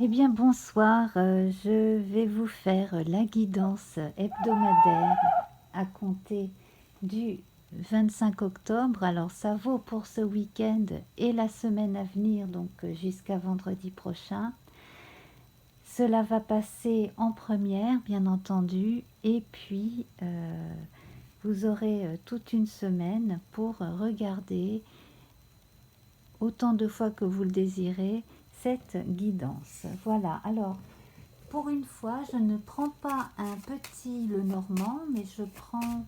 Eh bien bonsoir, je vais vous faire la guidance hebdomadaire à compter du 25 octobre. Alors ça vaut pour ce week-end et la semaine à venir, donc jusqu'à vendredi prochain. Cela va passer en première, bien entendu, et puis vous aurez toute une semaine pour regarder autant de fois que vous le désirez cette guidance. Voilà, alors pour une fois, je ne prends pas un petit Lenormand, mais je prends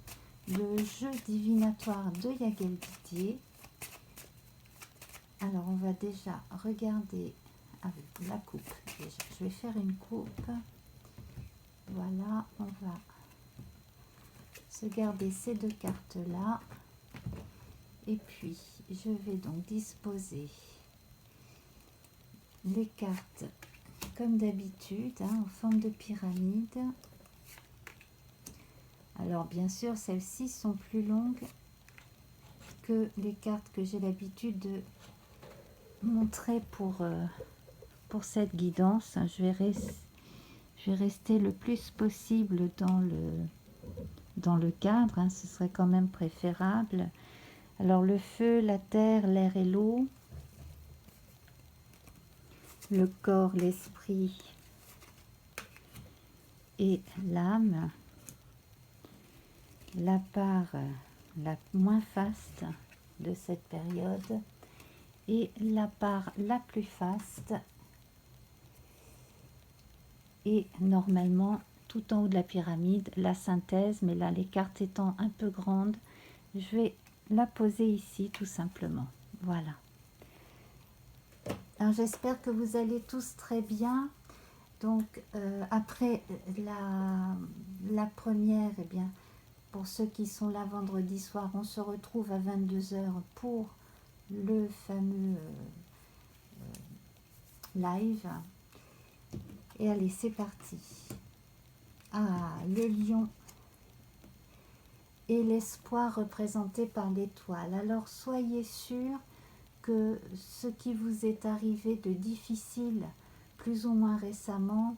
le jeu divinatoire de Yagel Didier. Alors, on va déjà regarder avec la coupe. Déjà, je vais faire une coupe. Voilà, on va se garder ces deux cartes-là. Et puis, je vais donc disposer les cartes comme d'habitude, en forme de pyramide. Alors bien sûr, celles-ci sont plus longues que les cartes que j'ai l'habitude de montrer pour cette guidance. Je vais rester le plus possible dans le cadre, ce serait quand même préférable. Alors le feu, la terre, l'air et l'eau, le corps, l'esprit et l'âme, la part la moins faste de cette période et la part la plus faste. Et normalement, tout en haut de la pyramide, la synthèse, mais là, les cartes étant un peu grandes, je vais la poser ici, tout simplement. Voilà. Alors, j'espère que vous allez tous très bien. Donc, après la première, eh bien, pour ceux qui sont là vendredi soir, on se retrouve à 22 heures pour le fameux live. Et allez, c'est parti. Ah, le lion et l'espoir représenté par l'étoile. Alors soyez sûr que ce qui vous est arrivé de difficile, plus ou moins récemment,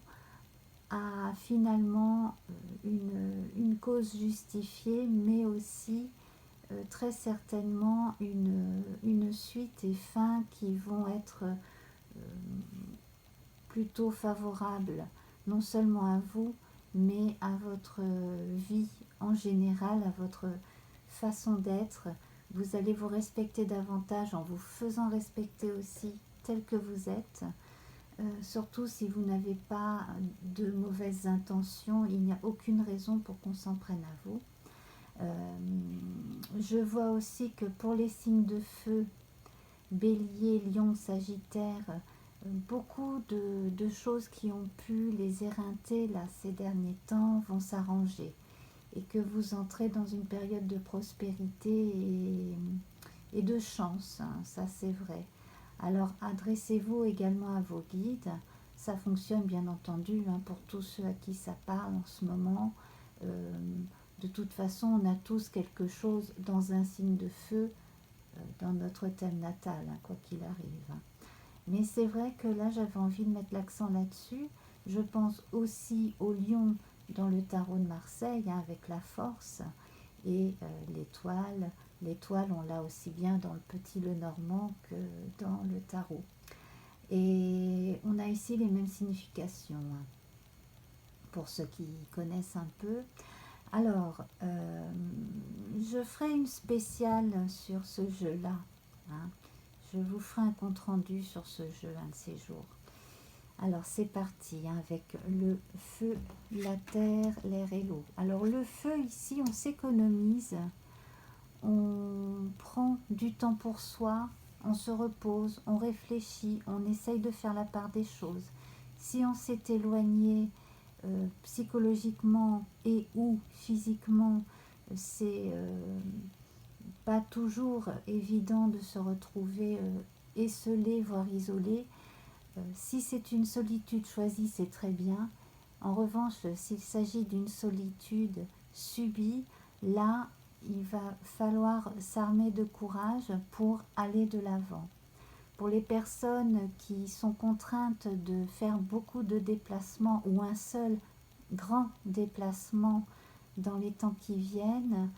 a finalement une cause justifiée, mais aussi très certainement une suite et fin qui vont être plutôt favorables, non seulement à vous, mais à votre vie en général, à votre façon d'être. Vous allez vous respecter davantage en vous faisant respecter aussi tel que vous êtes. Surtout si vous n'avez pas de mauvaises intentions, il n'y a aucune raison pour qu'on s'en prenne à vous. Je vois aussi que pour les signes de feu, Bélier, Lion, Sagittaire, beaucoup de choses qui ont pu les éreinter là, ces derniers temps vont s'arranger et que vous entrez dans une période de prospérité et de chance, ça c'est vrai. Alors adressez-vous également à vos guides, ça fonctionne bien entendu pour tous ceux à qui ça parle en ce moment. De toute façon, on a tous quelque chose dans un signe de feu dans notre thème natal, quoi qu'il arrive. Mais c'est vrai que là, j'avais envie de mettre l'accent là-dessus. Je pense aussi au lion dans le tarot de Marseille, avec la force et l'étoile. L'étoile, on l'a aussi bien dans le petit Lenormand que dans le tarot. Et on a ici les mêmes significations, pour ceux qui connaissent un peu. Alors, je ferai une spéciale sur ce jeu-là. Je vous ferai un compte-rendu sur ce jeu un de ces jours. Alors, c'est parti avec le feu, la terre, l'air et l'eau. Alors, le feu, ici, on s'économise. On prend du temps pour soi, on se repose, on réfléchit, on essaye de faire la part des choses. Si on s'est éloigné psychologiquement et ou physiquement, c'est pas toujours évident de se retrouver esselé, voire isolé. Si c'est une solitude choisie, c'est très bien. En revanche, s'il s'agit d'une solitude subie, là, il va falloir s'armer de courage pour aller de l'avant, Pour les personnes qui sont contraintes de faire beaucoup de déplacements ou un seul grand déplacement dans les temps qui viennent,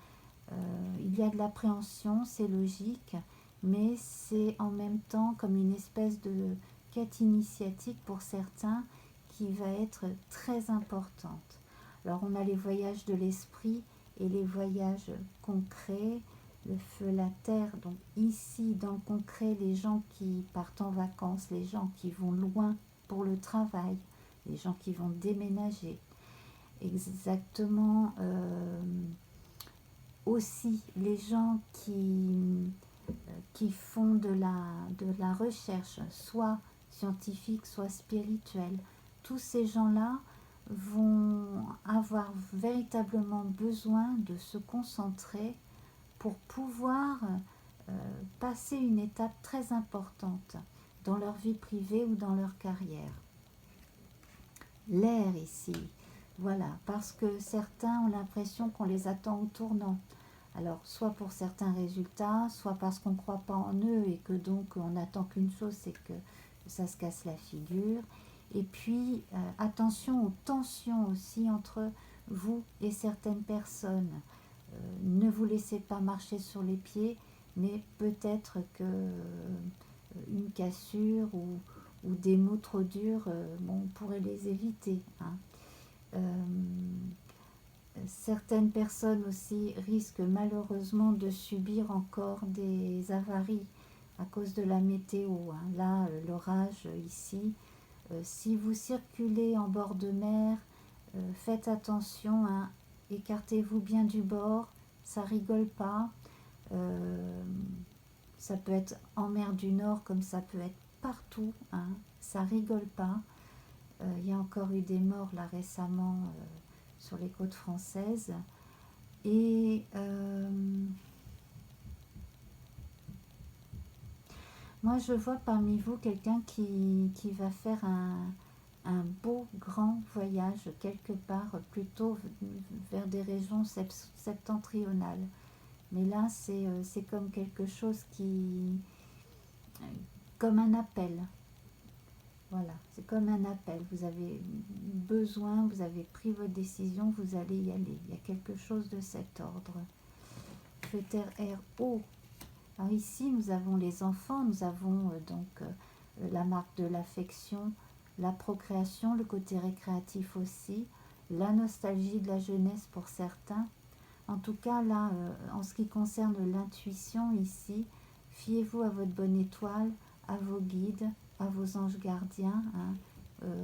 il y a de l'appréhension, c'est logique, mais c'est en même temps comme une espèce de quête initiatique pour certains qui va être très importante. Alors on a les voyages de l'esprit et les voyages concrets, le feu, la terre. Donc ici, dans le concret, les gens qui partent en vacances, les gens qui vont loin pour le travail, les gens qui vont déménager. Exactement. Aussi, les gens qui font de la recherche, soit scientifique, soit spirituelle. Tous ces gens-là vont avoir véritablement besoin de se concentrer pour pouvoir passer une étape très importante dans leur vie privée ou dans leur carrière. L'air ici, voilà, parce que certains ont l'impression qu'on les attend au tournant. Alors, soit pour certains résultats, soit parce qu'on ne croit pas en eux et que donc on n'attend qu'une chose, c'est que ça se casse la figure. Et puis, attention aux tensions aussi entre vous et certaines personnes. Ne vous laissez pas marcher sur les pieds, mais peut-être que une cassure ou des mots trop durs, bon, on pourrait les éviter. Hein. Certaines personnes aussi risquent malheureusement de subir encore des avaries à cause de la météo. Hein. Là, l'orage ici. Si vous circulez en bord de mer, faites attention, hein. Écartez-vous bien du bord, ça rigole pas. Ça peut être en mer du Nord comme ça peut être partout, hein. Ça rigole pas. Il y a encore eu des morts là récemment sur les côtes françaises. Et moi je vois parmi vous quelqu'un qui va faire un beau grand voyage quelque part, plutôt vers des régions septentrionales. Mais là c'est comme quelque chose qui... comme un appel. Voilà, c'est comme un appel. Vous avez besoin, vous avez pris votre décision, vous allez y aller. Il y a quelque chose de cet ordre. Feu, terre, air, eau. Alors ici, nous avons les enfants, nous avons la marque de l'affection, la procréation, le côté récréatif aussi, la nostalgie de la jeunesse pour certains. En tout cas, là, en ce qui concerne l'intuition ici, fiez-vous à votre bonne étoile, à vos guides, à vos anges gardiens. Hein.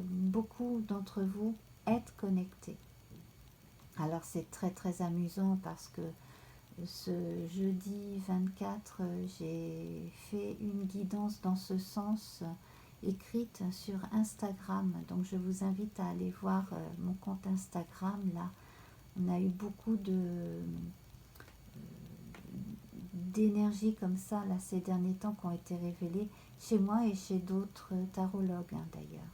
Beaucoup d'entre vous êtes connectés. Alors c'est très très amusant parce que ce jeudi 24, j'ai fait une guidance dans ce sens écrite sur Instagram. Donc je vous invite à aller voir mon compte Instagram. Là, on a eu beaucoup d'énergie comme ça là, ces derniers temps qui ont été révélées chez moi et chez d'autres tarologues hein, d'ailleurs.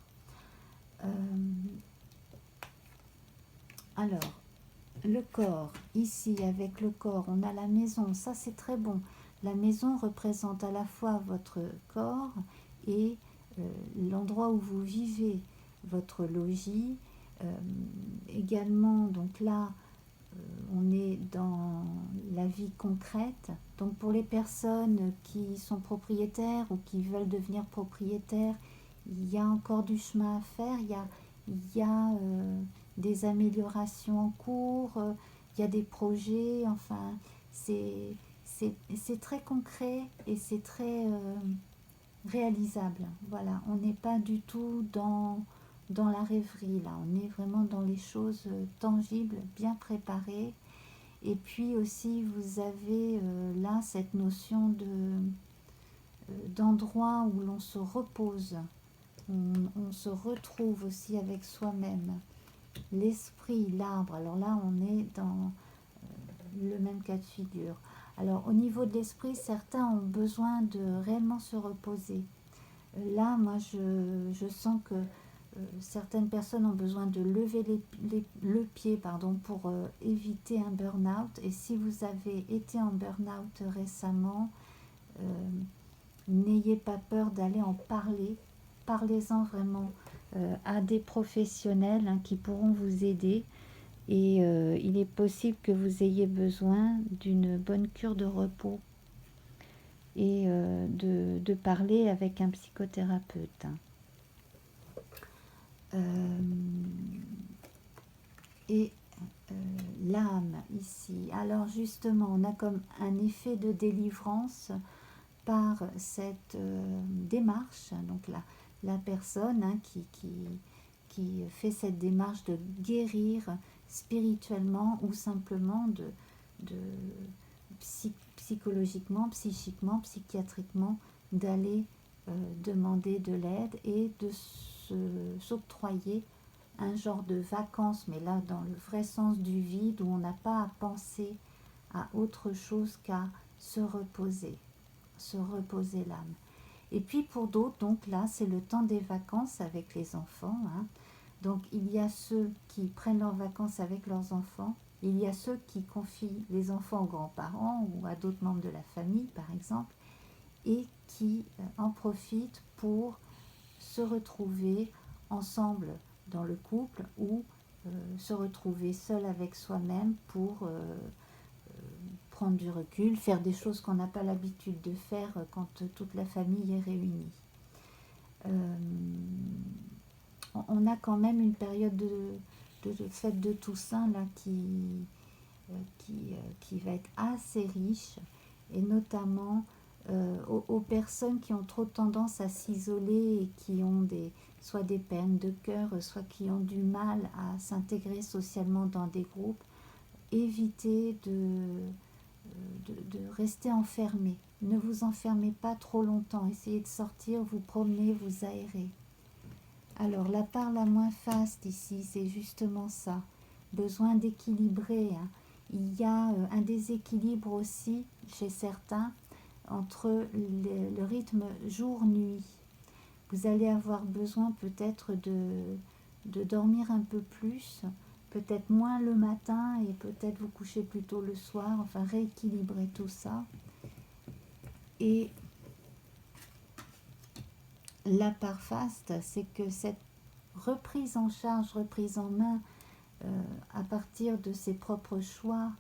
Alors, le corps, ici avec le corps, on a la maison, ça c'est très bon. La maison représente à la fois votre corps et l'endroit où vous vivez, votre logis. Également, donc là, on est dans la vie concrète. Donc pour les personnes qui sont propriétaires ou qui veulent devenir propriétaires, il y a encore du chemin à faire. Il y a des améliorations en cours, il y a des projets. Enfin, c'est très concret et c'est très réalisable. Voilà, on n'est pas du tout dans la rêverie là, on est vraiment dans les choses tangibles, bien préparées. Et puis aussi vous avez là cette notion d'endroit où l'on se repose, on se retrouve aussi avec soi-même. L'esprit, l'arbre, alors là on est dans le même cas de figure. Alors au niveau de l'esprit, certains ont besoin de réellement se reposer. Là, moi je sens que certaines personnes ont besoin de lever le pied pour éviter un burn-out. Et si vous avez été en burn-out récemment, n'ayez pas peur d'aller en parler. Parlez-en vraiment à des professionnels qui pourront vous aider. Et il est possible que vous ayez besoin d'une bonne cure de repos et de parler avec un psychothérapeute. Et l'âme ici. Alors justement, on a comme un effet de délivrance par cette démarche. Donc la personne qui fait cette démarche de guérir spirituellement ou simplement de psychologiquement, psychiquement, psychiatriquement, d'aller demander de l'aide et de s'octroyer un genre de vacances, mais là dans le vrai sens du vide, où on n'a pas à penser à autre chose qu'à se reposer l'âme. Et puis pour d'autres, donc là c'est le temps des vacances avec les enfants. Donc il y a ceux qui prennent leurs vacances avec leurs enfants, il y a ceux qui confient les enfants aux grands-parents ou à d'autres membres de la famille par exemple, et qui en profitent pour se retrouver ensemble dans le couple ou se retrouver seul avec soi-même pour prendre du recul, faire des choses qu'on n'a pas l'habitude de faire quand toute la famille est réunie. On a quand même une période de fête de Toussaint là, qui va être assez riche, et notamment aux personnes qui ont trop tendance à s'isoler et qui ont soit des peines de cœur, soit qui ont du mal à s'intégrer socialement dans des groupes. Évitez de rester enfermé. Ne vous enfermez pas trop longtemps. Essayez de sortir, vous promener, vous aérer. Alors la part la moins faste ici, c'est justement ça. Besoin d'équilibrer. Il y a un déséquilibre aussi chez certains entre le rythme jour-nuit. Vous allez avoir besoin peut-être de dormir un peu plus, peut-être moins le matin et peut-être vous coucher plus tôt le soir, enfin rééquilibrer tout ça. Et la part faste, c'est que cette reprise en charge, reprise en main à partir de ses propres choix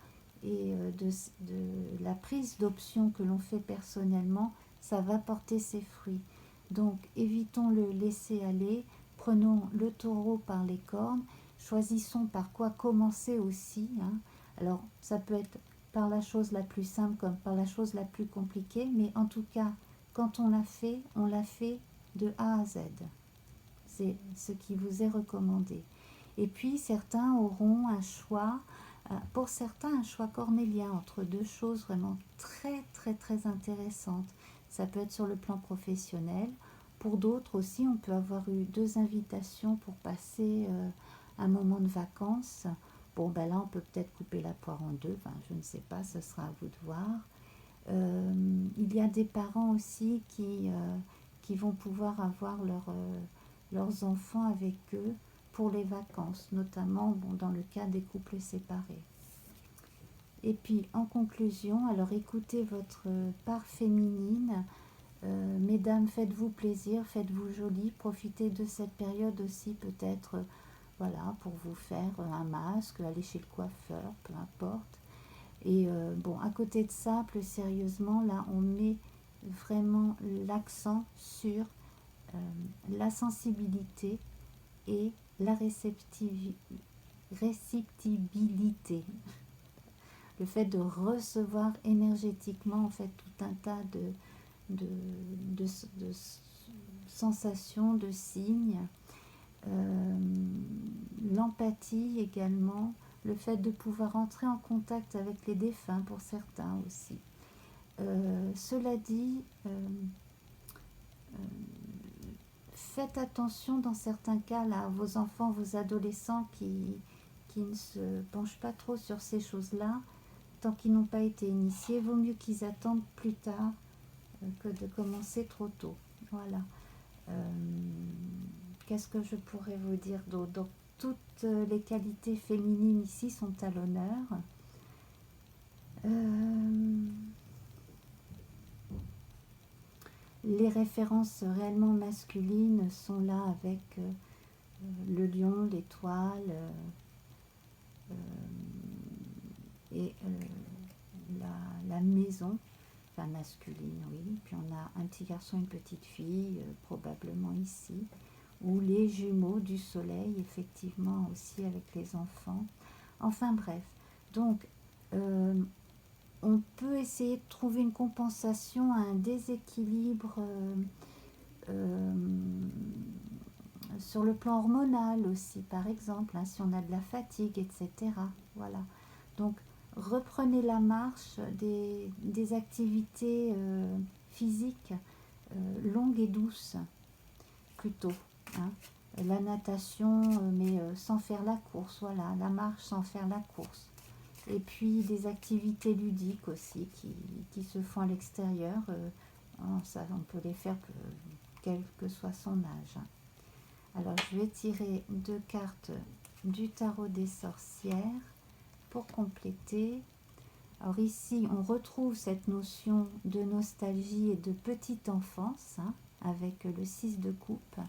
et de la prise d'options que l'on fait personnellement, ça va porter ses fruits. Donc évitons le laisser aller, prenons le taureau par les cornes, choisissons par quoi commencer aussi. Alors ça peut être par la chose la plus simple comme par la chose la plus compliquée, mais en tout cas, quand on l'a fait de A à Z. C'est ce qui vous est recommandé. Et puis certains auront un choix, pour certains un choix cornélien entre deux choses vraiment très très très intéressantes. Ça peut être sur le plan professionnel. Pour d'autres aussi, on peut avoir eu 2 invitations pour passer un moment de vacances. Bon, ben là, on peut peut-être couper la poire en deux. Enfin, je ne sais pas, ce sera à vous de voir. Il y a des parents aussi qui vont pouvoir avoir leurs enfants avec eux pour les vacances, notamment dans le cas des couples séparés. Et puis, en conclusion, alors écoutez votre part féminine. Mesdames, faites-vous plaisir, faites-vous jolie, profitez de cette période aussi peut-être voilà, pour vous faire un masque, aller chez le coiffeur, peu importe. Et bon, à côté de ça, plus sérieusement, là, on met vraiment l'accent sur la sensibilité et la réceptibilité. Le fait de recevoir énergétiquement en fait tout un tas de sensations, de signes, l'empathie également, le fait de pouvoir entrer en contact avec les défunts pour certains aussi. Cela dit, faites attention dans certains cas là, à vos enfants, vos adolescents qui ne se penchent pas trop sur ces choses-là, tant qu'ils n'ont pas été initiés, vaut mieux qu'ils attendent plus tard que de commencer trop tôt. Voilà. Qu'est-ce que je pourrais vous dire d'autre? Donc, toutes les qualités féminines ici sont à l'honneur. les références réellement masculines sont là avec le lion, l'étoile et la maison, enfin masculine, oui. Puis on a un petit garçon, une petite fille, probablement ici, ou les jumeaux du soleil, effectivement aussi avec les enfants. Enfin bref, donc on peut essayer de trouver une compensation à un déséquilibre sur le plan hormonal aussi, par exemple, hein, si on a de la fatigue, etc. Voilà. Donc, reprenez la marche des activités physiques longues et douces, plutôt. Hein. La natation, mais sans faire la course, voilà. La marche sans faire la course. Et puis, des activités ludiques aussi qui se font à l'extérieur. On peut les faire quel que soit son âge. Alors, je vais tirer 2 cartes du tarot des sorcières pour compléter. Alors ici, on retrouve cette notion de nostalgie et de petite enfance, hein, avec le 6 de coupe.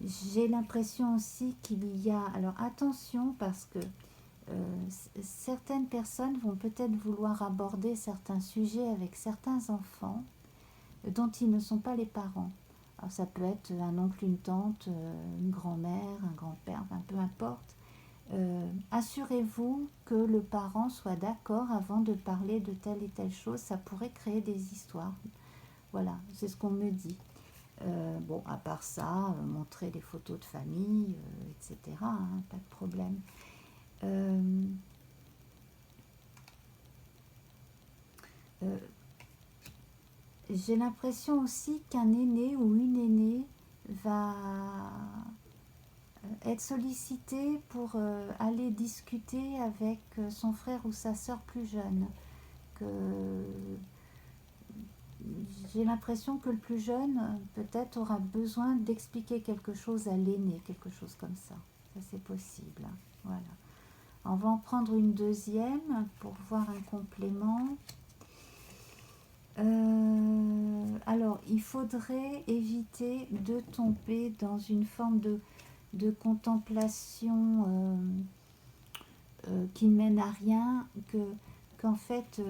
J'ai l'impression aussi qu'il y a... Alors attention, parce que certaines personnes vont peut-être vouloir aborder certains sujets avec certains enfants dont ils ne sont pas les parents. Alors ça peut être un oncle, une tante, une grand-mère, un grand-père, enfin peu importe. Assurez-vous que le parent soit d'accord avant de parler de telle et telle chose. Ça pourrait créer des histoires. Voilà, c'est ce qu'on me dit. Bon, à part ça, montrer des photos de famille, etc. Hein, pas de problème. J'ai l'impression aussi qu'un aîné ou une aînée va être sollicité pour aller discuter avec son frère ou sa sœur plus jeune. J'ai l'impression que le plus jeune peut-être aura besoin d'expliquer quelque chose à l'aîné, quelque chose comme ça. Ça c'est possible. Voilà. On va en prendre une deuxième pour voir un complément. Alors, il faudrait éviter de tomber dans une forme de contemplation qui ne mène à rien, qu'en fait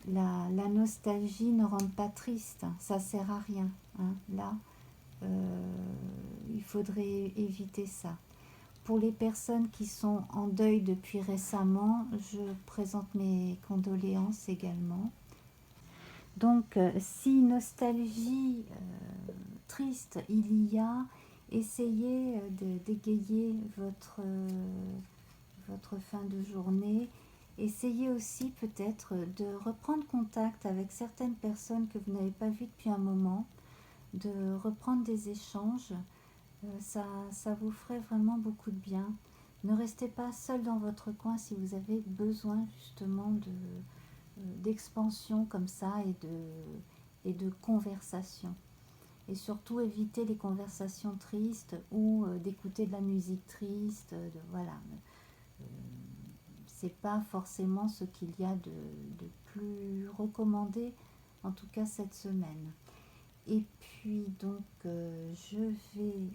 la nostalgie ne rende pas triste, ça sert à rien. Hein. Là, il faudrait éviter ça. Pour les personnes qui sont en deuil depuis récemment, je présente mes condoléances également. Donc, si nostalgie triste il y a, essayez d'égayer votre fin de journée. Essayez aussi peut-être de reprendre contact avec certaines personnes que vous n'avez pas vues depuis un moment, de reprendre des échanges. Ça vous ferait vraiment beaucoup de bien. Ne restez pas seul dans votre coin si vous avez besoin justement d'expansion comme ça et de conversation. Et surtout éviter les conversations tristes ou d'écouter de la musique triste. Voilà. C'est pas forcément ce qu'il y a de plus recommandé, en tout cas cette semaine. Et puis donc je vais...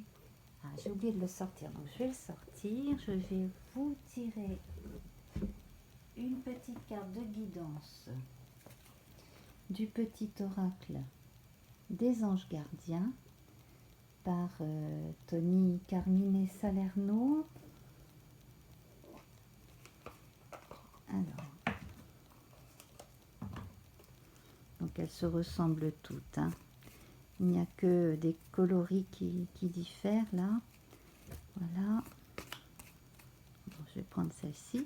Ah, j'ai oublié de le sortir, donc je vais le sortir. Je vais vous tirer une petite carte de guidance du petit oracle des anges gardiens par Tony Carmine Salerno. Alors, donc elles se ressemblent toutes. Hein. Il n'y a que des coloris qui diffèrent là. Voilà. Bon, je vais prendre celle-ci.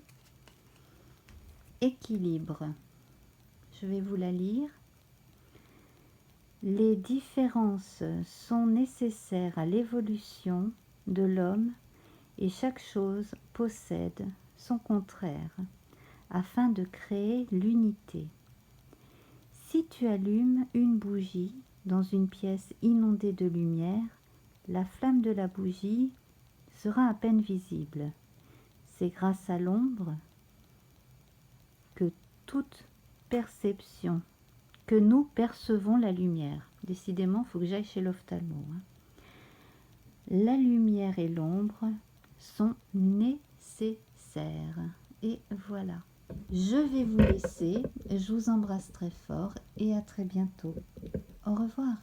Équilibre. Je vais vous la lire. Les différences sont nécessaires à l'évolution de l'homme et chaque chose possède son contraire afin de créer l'unité. Si tu allumes une bougie dans une pièce inondée de lumière, la flamme de la bougie sera à peine visible. C'est grâce à l'ombre que toute perception que nous percevons la lumière. Décidément, il faut que j'aille chez l'ophtalmo. Hein. La lumière et l'ombre sont nécessaires. Et voilà. Je vais vous laisser. Je vous embrasse très fort et à très bientôt. Au revoir.